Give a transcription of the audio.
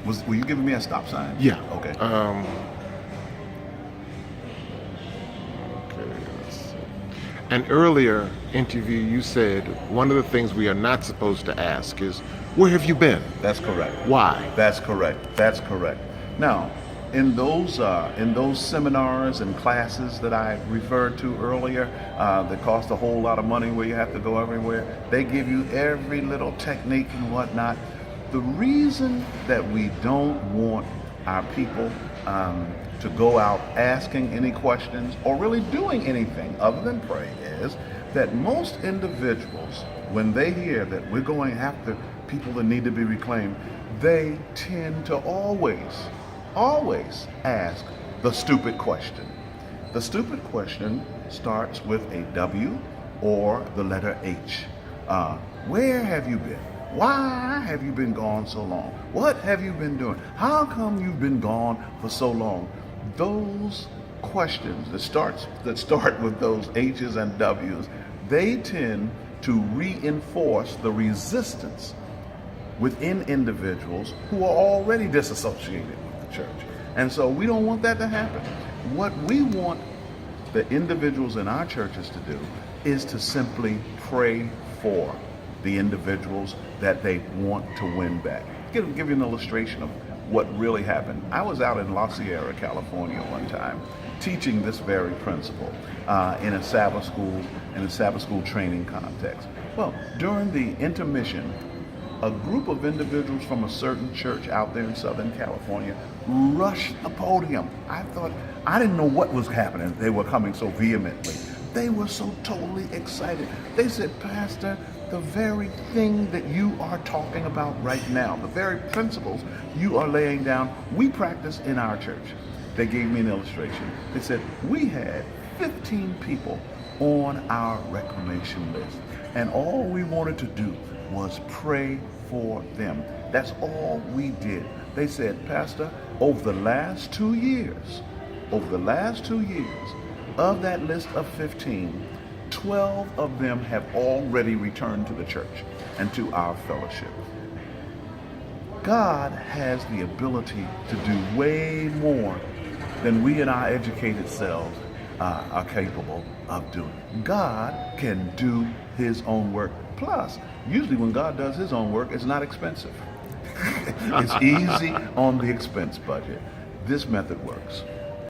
Were you giving me a stop sign? Yeah. Okay. Okay, let's see. An earlier interview, you said one of the things we are not supposed to ask is, where have you been? That's correct. Why? That's correct. That's correct. Now, in those seminars and classes that I referred to earlier, that cost a whole lot of money, where you have to go everywhere, they give you every little technique and whatnot. The reason that we don't want our people to go out asking any questions or really doing anything other than pray is that most individuals, when they hear that we're going after people that need to be reclaimed, they tend to always ask the stupid question. The stupid question starts with a W or the letter H. Where have you been? Why have you been gone so long? What have you been doing? How come you've been gone for so long? Those questions that start with those H's and W's, they tend to reinforce the resistance within individuals who are already disassociated with the church. And so we don't want that to happen. What we want the individuals in our churches to do is to simply pray for the individuals that they want to win back. Give you an illustration of what really happened. I was out in La Sierra, California one time teaching this very principle in a Sabbath school training context. Well, during the intermission, a group of individuals from a certain church out there in Southern California rushed the podium. I didn't know what was happening. They were coming so vehemently. They were so totally excited. They said, Pastor, the very thing that you are talking about right now, the very principles you are laying down, we practice in our church. They gave me an illustration. They said, we had 15 people on our reclamation list, and all we wanted to do was pray for them. That's all we did. They said, Pastor, over the last 2 years, of that list of 15, 12 of them have already returned to the church and to our fellowship. God has the ability to do way more than we in our educated selves are capable of doing. God can do his own work. Plus, usually when God does his own work, it's not expensive. It's easy on the expense budget. This method works.